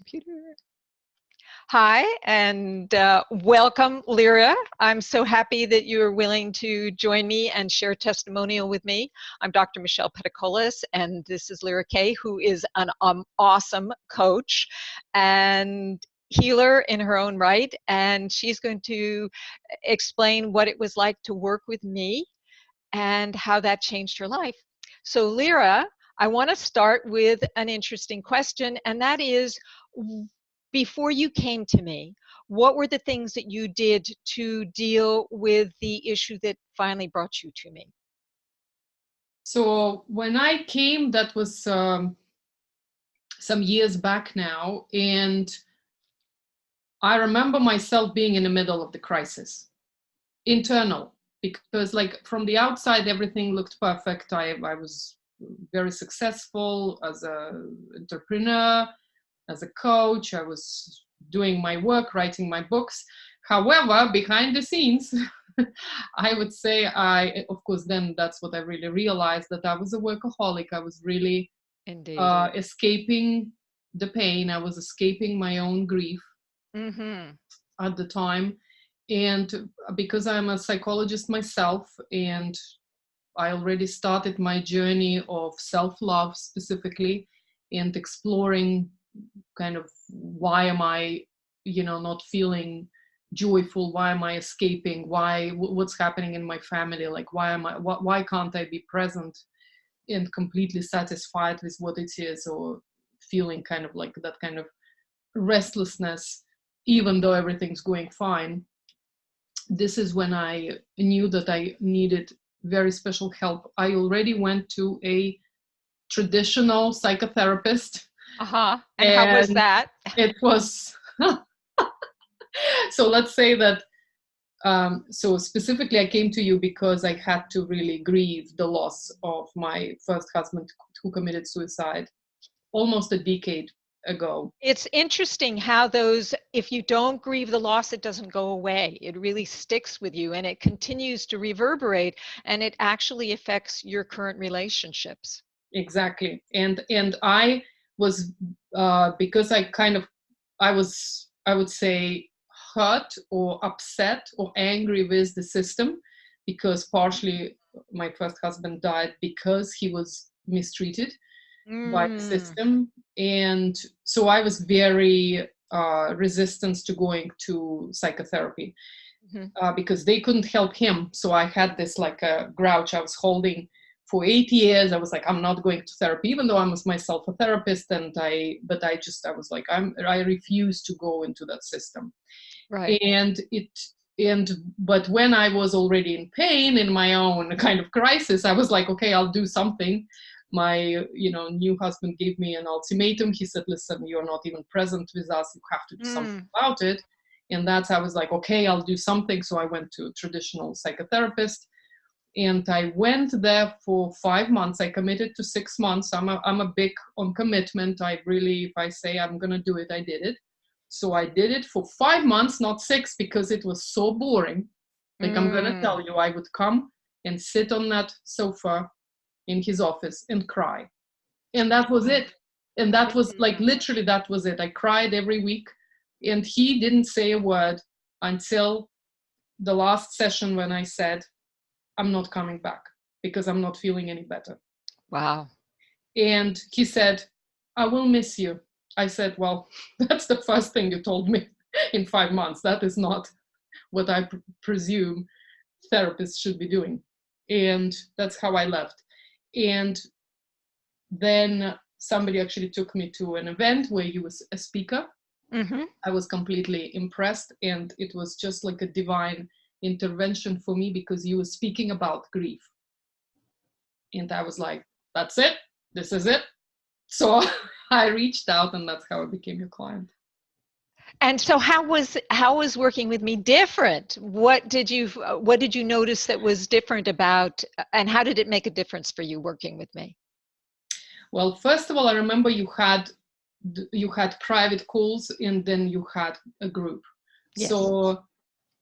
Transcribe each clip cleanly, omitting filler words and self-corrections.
Computer. Hi, and welcome, Lira. I'm so happy that you're willing to join me and share testimonial with me. I'm Dr. Michelle Pedicolis, and this is Lira Kay, who is an awesome coach and healer in her own right, and she's going to explain what it was like to work with me and how that changed her life. So, Lira, I want to start with an interesting question, and that is, before you came to me, what were the things that you did to deal with the issue that finally brought you to me? So when I came, that was some years back now, and I remember myself being in the middle of the crisis, internal, because like from the outside, everything looked perfect. I was very successful as an entrepreneur, as a coach. I was doing my work, writing my books. However, behind the scenes, I would say of course, then that's what I really realized, that I was a workaholic. I was really Indeed. escaping the pain. I was escaping my own grief Mm-hmm. at the time. And because I'm a psychologist myself, and I already started my journey of self-love specifically, and exploring kind of why am I, not feeling joyful? Why am I escaping? What's happening in my family? Like, why can't I be present and completely satisfied with what it is, or feeling kind of like that kind of restlessness, even though everything's going fine? This is when I knew that I needed very special help. I already went to a traditional psychotherapist, Uh-huh. And how was and that? it was so let's say that so specifically I came to you because I had to really grieve the loss of my first husband, who committed suicide almost a decade ago. It's interesting how those, if you don't grieve the loss, it doesn't go away. It really sticks with you and it continues to reverberate, and it actually affects your current relationships. Exactly. And I was because I was, I would say, hurt or upset or angry with the system, because partially my first husband died because he was mistreated by the Mm. system. And so I was very resistant to going to psychotherapy, Mhm. because they couldn't help him. So I had this like a grouch I was holding for 8 years. I was like, I'm not going to therapy, even though I was myself a therapist. But I was like, I refuse to go into that system. Right. And but when I was already in pain, in my own kind of crisis, I was like, okay, I'll do something. My new husband gave me an ultimatum. He said, listen, you're not even present with us, you have to do something Mm. about it. And I was like, okay, I'll do something. So I went to a traditional psychotherapist, and I went there for 5 months. I committed to 6 months. I'm a big on commitment. I really, if I say I'm gonna do it, I did it. So I did it for 5 months, not 6, because it was so boring. Like, I'm gonna Mm. tell you, I would come and sit on that sofa in his office and cry. And that was Mm. it. And that was like Mm. literally, that was it. I cried every week. And he didn't say a word until the last session, when I said, I'm not coming back because I'm not feeling any better. Wow. And he said, I will miss you. I said, well, that's the first thing you told me in 5 months. That is not what I presume therapists should be doing. And that's how I left. And then somebody actually took me to an event where he was a speaker. Mm-hmm. I was completely impressed, and it was just like a divine intervention for me, because he was speaking about grief. And I was like, that's it. This is it. So I reached out, and that's how I became your client. And so how was working with me different? What did you notice that was different about, and how did it make a difference for you working with me? Well, first of all, I remember you had private calls, and then you had a group. Yes. So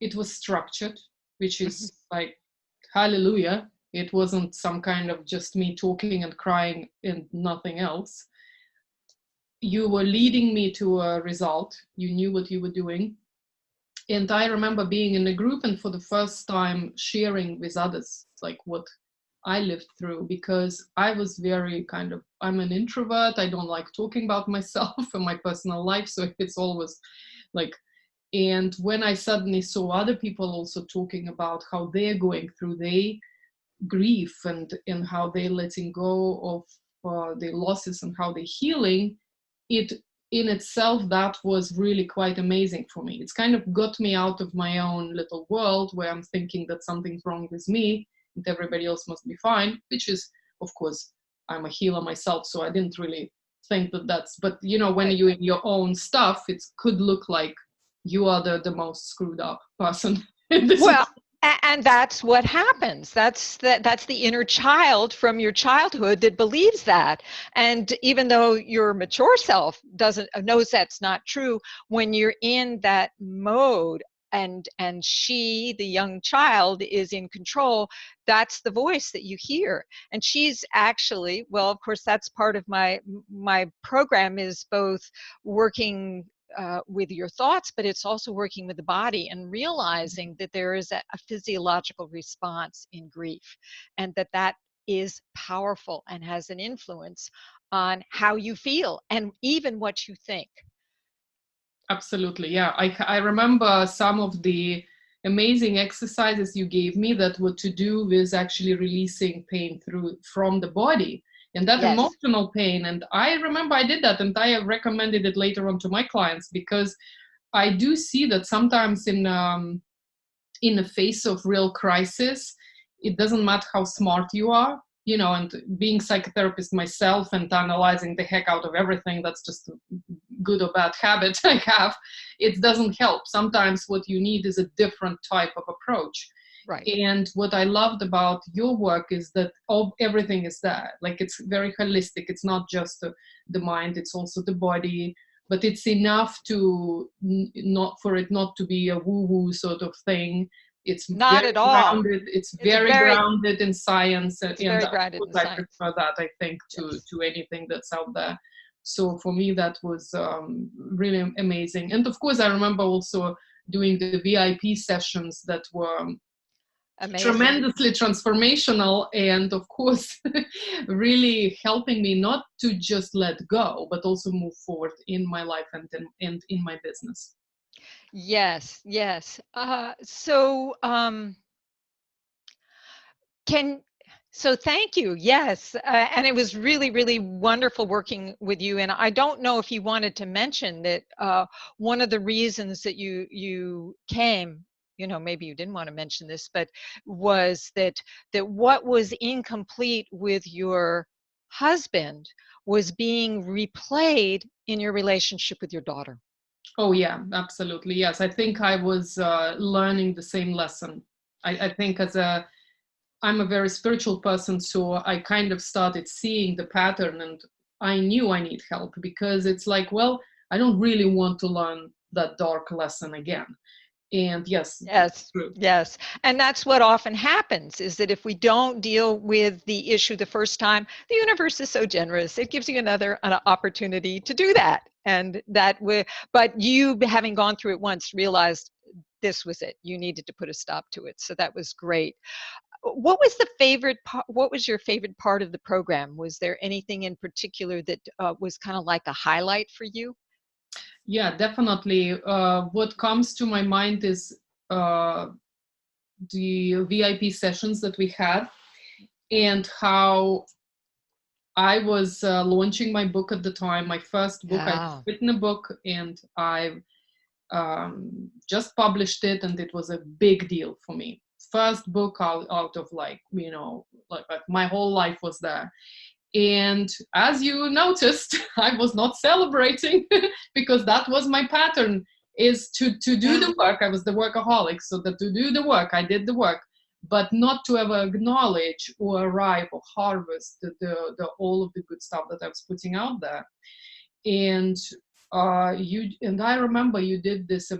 it was structured, which Mhm. is like, hallelujah. It wasn't some kind of just me talking and crying and nothing else. you were leading me to a result. You knew what you were doing. And I remember being in a group and for the first time sharing with others, like what I lived through, because I was very I'm an introvert. I don't like talking about myself and my personal life. So it's always like, and when I suddenly saw other people also talking about how they're going through their grief and how they're letting go of their losses and how they're healing, it in itself, that was really quite amazing for me. It's kind of got me out of my own little world where I'm thinking that something's wrong with me and everybody else must be fine, which is, of course, I'm a healer myself, so I didn't really think that that's, but you know, when you're in your own stuff, it could look like you are the most screwed up person in this. Well, and that's what happens. That's the inner child from your childhood that believes that. And even though your mature self knows that's not true, when you're in that mode and she, the young child, is in control, that's the voice that you hear. And she's actually, well, of course, that's part of my program, is both working with your thoughts, but it's also working with the body and realizing that there is a physiological response in grief, and that is powerful and has an influence on how you feel and even what you think. Absolutely, yeah. I remember some of the amazing exercises you gave me that were to do with actually releasing pain from the body and that Yes. emotional pain. And I remember I did that and I recommended it later on to my clients, because I do see that sometimes in the face of real crisis, it doesn't matter how smart you are, you know, and being psychotherapist myself and analyzing the heck out of everything, that's just a good or bad habit I have, it doesn't help. Sometimes what you need is a different type of approach. Right. And what I loved about your work is that everything is there. Like, it's very holistic. It's not just the mind, it's also the body, but it's enough to not for it not to be a woo-woo sort of thing. It's Not very at all. grounded. It's It's very very grounded in science, it's and very of grounded course in I science. prefer that, I think, Yes. to anything that's out there. So for me, that was really amazing. And of course, I remember also doing the VIP sessions that were Amazing. tremendously transformational, and of course really helping me not to just let go but also move forward in my life and in my business. Yes, yes. Can so thank you. Yes, and it was really, really wonderful working with you. And I don't know if you wanted to mention that one of the reasons that you came, maybe you didn't want to mention this, but was that what was incomplete with your husband was being replayed in your relationship with your daughter. Oh yeah, absolutely, yes. I think I was learning the same lesson. I think I'm a very spiritual person, so I kind of started seeing the pattern, and I knew I need help, because it's like, well, I don't really want to learn that dark lesson again. And yes, Yes, true. yes. And that's what often happens, is that if we don't deal with the issue the first time, the universe is so generous. It gives you an opportunity to do that. And but you, having gone through it once, realized this was it. You needed to put a stop to it. So that was great. What was your favorite part of the program? Was there anything in particular that was kind of like a highlight for you? Yeah, definitely. What comes to my mind is uh, the VIP sessions that we had, and how I was launching my book at the time, my first book. I Yeah. written a book, and I just published it, and it was a big deal for me. First book out of, like, like my whole life was there. And as you noticed, I was not celebrating because that was my pattern, is to do the work. I was the workaholic, so that to do the work, I did the work, but not to ever acknowledge or arrive or harvest the all of the good stuff that I was putting out there. And I remember you did this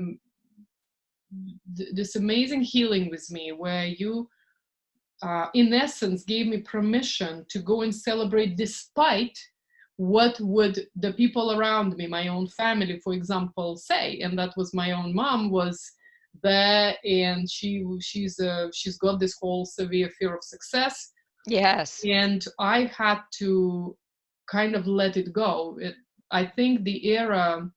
amazing healing with me, where you in essence gave me permission to go and celebrate despite what would the people around me, my own family, for example, say? And that was my own mom was there, and she's got this whole severe fear of success, Yes. and I had to kind of let it go. I think the era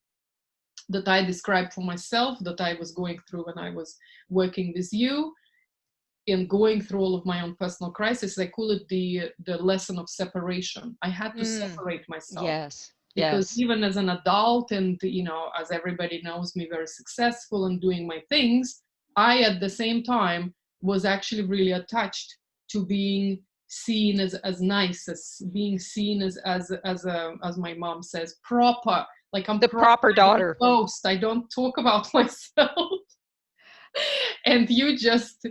that I described for myself, that I was going through when I was working with you and going through all of my own personal crisis, I call it the lesson of separation. I had to separate myself, Yes. because Yes. even as an adult, and as everybody knows me, very successful and doing my things, I at the same time was actually really attached to being seen as nice, as being seen as my mom says, proper. Like I'm The proper, proper I don't daughter. boast, I don't talk about myself. And you just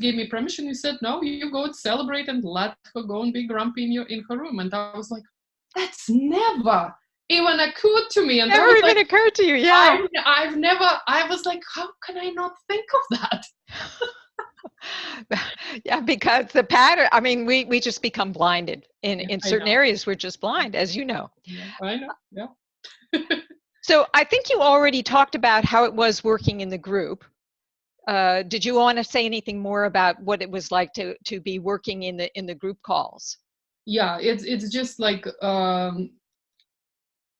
gave me permission. You said, no, you go and celebrate and let her go and be grumpy in her room. And I was like, that's never even occurred to me. And I Never was even like, occurred to you. Yeah. I've never, I was like, how can I not think of that? Yeah, because the pattern, I mean, we just become blinded Yeah, in I certain know. areas. We're just blind, as you know. Yeah, I know. Yeah. So I think you already talked about how it was working in the group. Did you want to say anything more about what it was like to be working in the group calls? Yeah, it's just like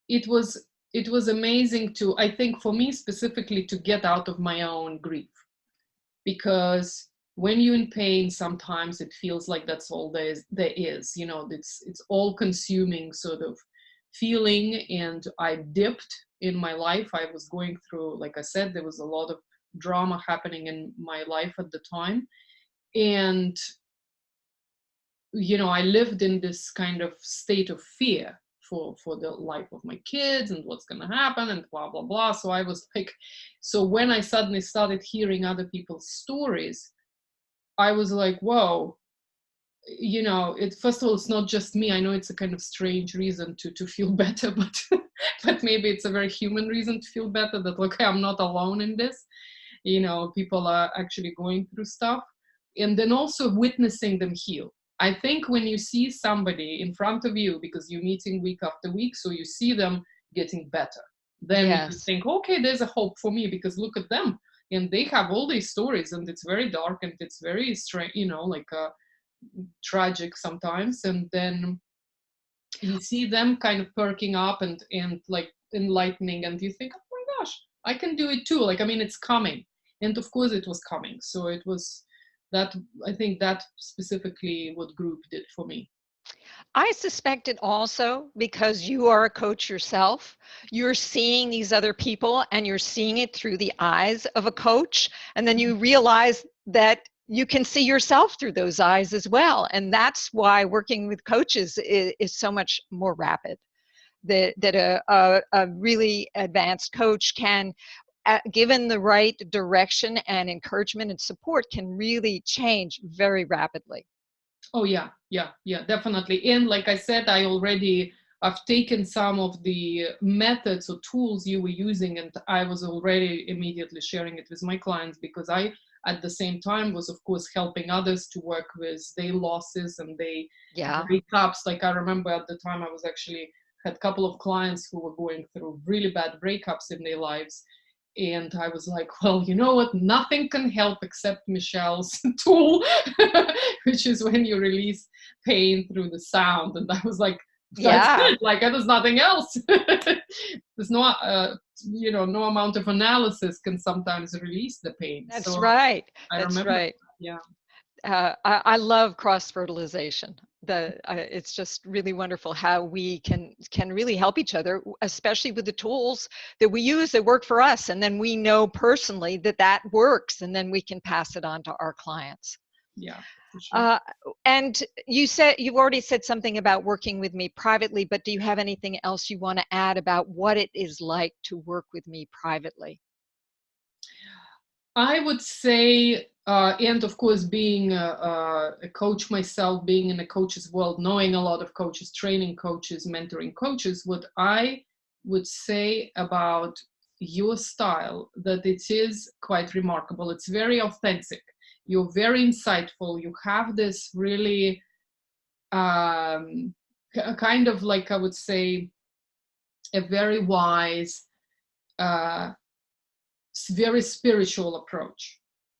it was amazing to, I think for me specifically, to get out of my own grief, because when you're in pain, sometimes it feels like that's all there is. It's all consuming sort of feeling. And I dipped in my life. I was going through, like I said, there was a lot of drama happening in my life at the time. And I lived in this kind of state of fear for the life of my kids and what's going to happen and blah blah blah. So I was like, so when I suddenly started hearing other people's stories, I was like, whoa. It, first of all, it's not just me. I know it's a kind of strange reason to feel better, but but maybe it's a very human reason to feel better, that okay, I'm not alone in this. People are actually going through stuff. And then also witnessing them heal. I think when you see somebody in front of you, because you're meeting week after week, so you see them getting better, then you Yes. think, okay, there's a hope for me, because look at them. And they have all these stories, and it's very dark, and it's very strange, like tragic sometimes. And then you see them kind of perking up and like enlightening, and you think, oh my gosh, I can do it too. Like, I mean, it's coming. And of course it was coming. So it was that, I think that specifically what group did for me. I suspect it also because you are a coach yourself. You're seeing these other people and you're seeing it through the eyes of a coach. And then you realize that you can see yourself through those eyes as well. And that's why working with coaches is so much more rapid. That a really advanced coach can, given the right direction and encouragement and support, can really change very rapidly. Oh yeah, yeah, yeah, definitely. And like I said, I've taken some of the methods or tools you were using, and I was already immediately sharing it with my clients, because I, at the same time, was of course helping others to work with their losses and their Yeah. breakups. Like I remember at the time I was actually had a couple of clients who were going through really bad breakups in their lives. And I was like, well, you know what? Nothing can help except Michelle's tool, which is when you release pain through the sound. And I was like, that's Yeah. it. Like, there's nothing else. There's no amount of analysis can sometimes release the pain. That's So right. I That's remember, right. yeah. I love cross fertilization. It's just really wonderful how we can really help each other, especially with the tools that we use that work for us, and then we know personally that that works, and then we can pass it on to our clients. Yeah, for sure. Uh, and you've already said something about working with me privately, but do you have anything else you want to add about what it is like to work with me privately? I would say, and of course, being a coach myself, being in a coach's world, knowing a lot of coaches, training coaches, mentoring coaches, what I would say about your style, that it is quite remarkable. It's very authentic. You're very insightful. You have this really kind of like, I would say, a very wise, uh, very spiritual approach.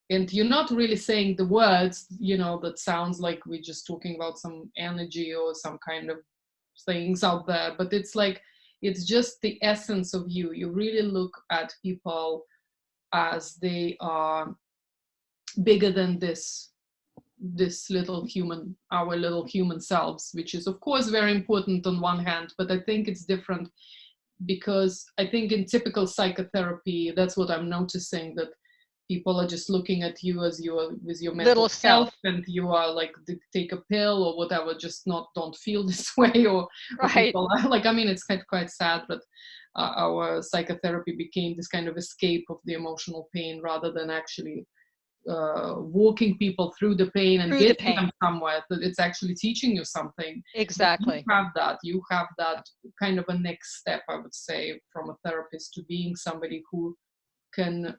And you're not really saying the words, that sounds like we're just talking about some energy or some kind of things out there, but it's like, it's just the essence of you. You really look at people as they are bigger than this little human, our little human selves, which is of course very important on one hand, but I think it's different because I think in typical psychotherapy, that's what I'm noticing, that people are just looking at you as you are with your mental Little health, self. and you are like, take a pill or whatever, just don't feel this way, or Right. people are like, I mean, it's quite sad, but our psychotherapy became this kind of escape of the emotional pain rather than actually walking people through the pain and Through the getting them pain. somewhere, that it's actually teaching you something. But Exactly. you have that kind of a next step, I would say, from a therapist to being somebody who can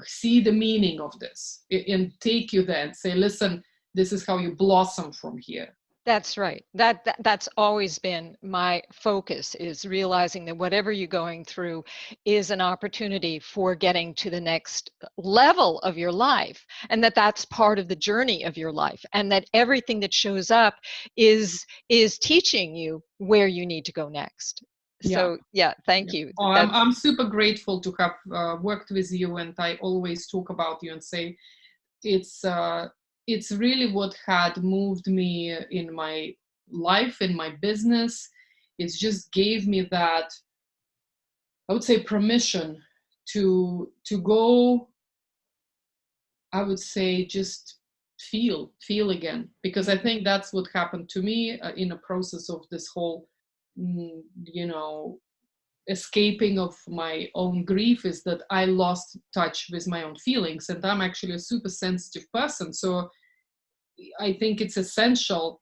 see the meaning of this and take you there and say, listen, this is how you blossom from here. That's right. That's always been my focus, is realizing that whatever you're going through is an opportunity for getting to the next level of your life, and that's part of the journey of your life, and that everything that shows up is teaching you where you need to go next. Yeah. So yeah, thank Yeah. you. Oh, That's I'm super grateful to have worked with you, and I always talk about you and say it's really what had moved me in my life, in my business. It just gave me that, I would say, permission to go, I would say, just feel again, because I think that's what happened to me in a process of this whole, you know, escaping of my own grief, is that I lost touch with my own feelings, and I'm actually a super sensitive person. So I think it's essential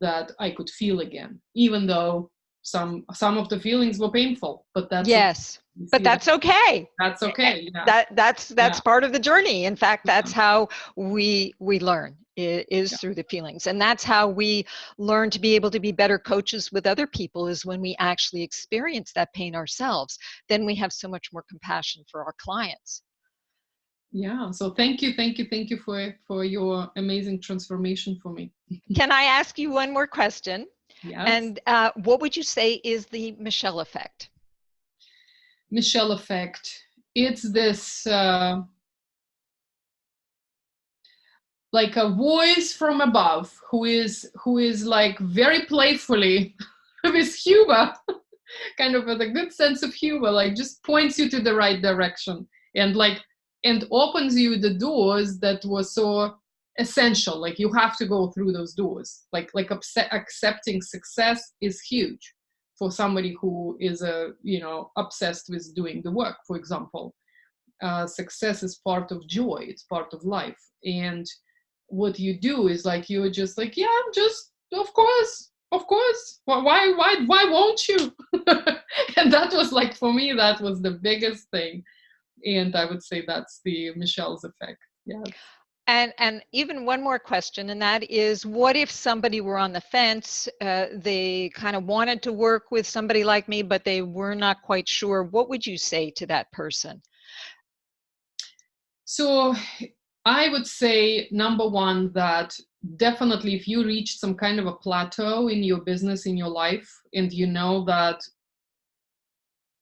that I could feel again, even though some of the feelings were painful, but that's okay. yes, You but see that? that's okay. That's okay. Yeah. That's Yeah. part of the journey. In fact, Yeah. that's how we learn, is Yeah. through the feelings, and that's how we learn to be able to be better coaches with other people, is when we actually experience that pain ourselves. Then we have so much more compassion for our clients. Yeah. So thank you for your amazing transformation for me. Can I ask you one more question? Yes. And what would you say is the Michelle effect? Michelle effect. It's this like a voice from above who is like very playfully with humor, kind of with a good sense of humor, like just points you to the right direction, and like, and opens you the doors that were so essential. Like you have to go through those doors. Like accepting success is huge for somebody who is obsessed with doing the work, for example. Success is part of joy, it's part of life. And what you do is like, you're just like, yeah, just of course, why won't you? And that was like, for me, that was the biggest thing. And I would say that's the Michelle's effect. Yes. And even one more question, and that is, what if somebody were on the fence? They kind of wanted to work with somebody like me, but they were not quite sure. What would you say to that person? So I would say, number one, that definitely if you reach some kind of a plateau in your business, in your life, and you know that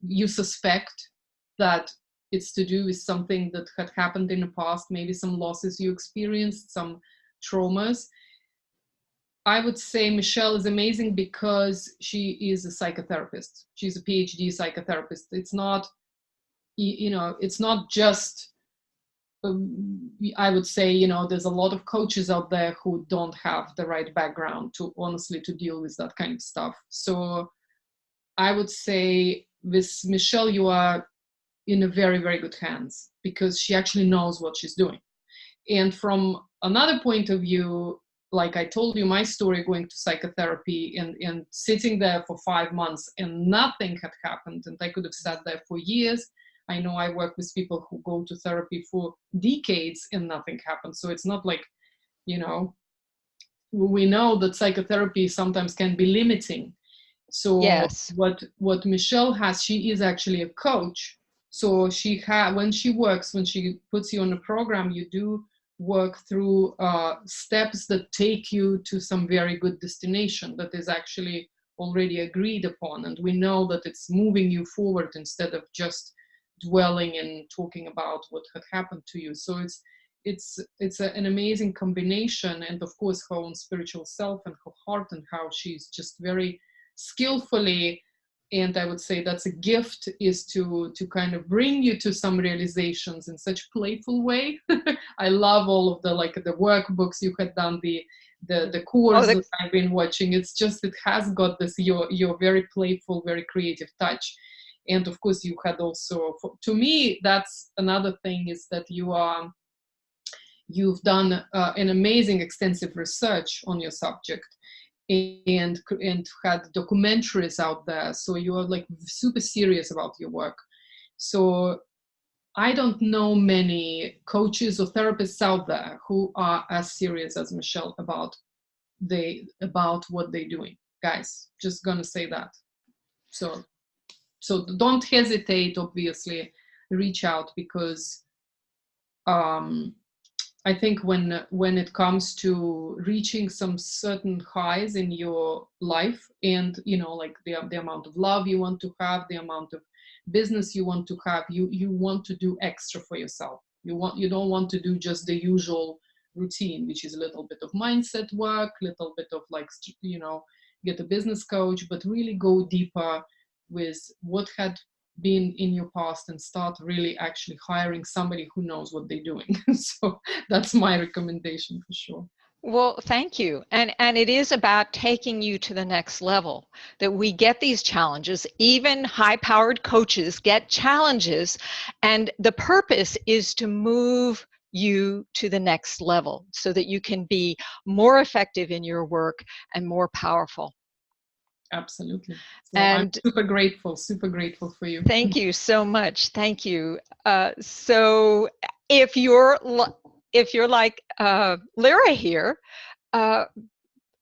you suspect that it's to do with something that had happened in the past, maybe some losses you experienced, some traumas, I would say Michelle is amazing because she is a psychotherapist. She's a PhD psychotherapist. It's not, it's not just, I would say, there's a lot of coaches out there who don't have the right background to honestly to deal with that kind of stuff. So I would say with Michelle, you are in a very, very good hands, because she actually knows what she's doing. And from another point of view, like I told you my story, going to psychotherapy and sitting there for 5 months and nothing had happened, and I could have sat there for years. I know I work with people who go to therapy for decades and nothing happens. So it's not like, you know, we know that psychotherapy sometimes can be limiting. So Yes. what Michelle has, she is actually a coach. So when she puts you on a program, you do work through steps that take you to some very good destination that is actually already agreed upon, and we know that it's moving you forward instead of just dwelling and talking about what had happened to you. So an amazing combination, and of course her own spiritual self and her heart, and how she's just very skillfully, and I would say that's a gift, is to kind of bring you to some realizations in such playful way. I love all of the workbooks you had done, the Oh, course that I've been watching. It's just, it has got this your very playful, very creative touch. And of course you had also, to me that's another thing, is that you've done an amazing extensive research on your subject, and had documentaries out there, so you're like super serious about your work. So I don't know many coaches or therapists out there who are as serious as Michelle about what they're doing, guys. Just gonna say that. So don't hesitate, obviously reach out, because I think when it comes to reaching some certain highs in your life, and like the amount of love you want to have, the amount of business you want to have, you want to do extra for yourself. You don't want to do just the usual routine, which is a little bit of mindset work, little bit of like get a business coach, but really go deeper with what had been in your past, and start really actually hiring somebody who knows what they're doing. So that's my recommendation for sure. well, thank you. And it is about taking you to the next level, that we get these challenges. Even high-powered coaches get challenges, and the purpose is to move you to the next level so that you can be more effective in your work and more powerful. Absolutely. So I'm And super grateful for you. thank you so much. Thank you. So if you're like Lyra here, uh,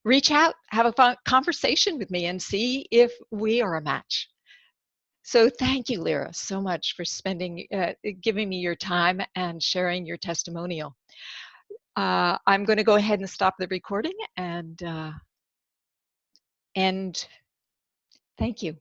reach out, have a fun conversation with me, and see if we are a match. So thank you, Lyra, so much for giving me your time and sharing your testimonial. I'm going to go ahead and stop the recording and end. Thank you.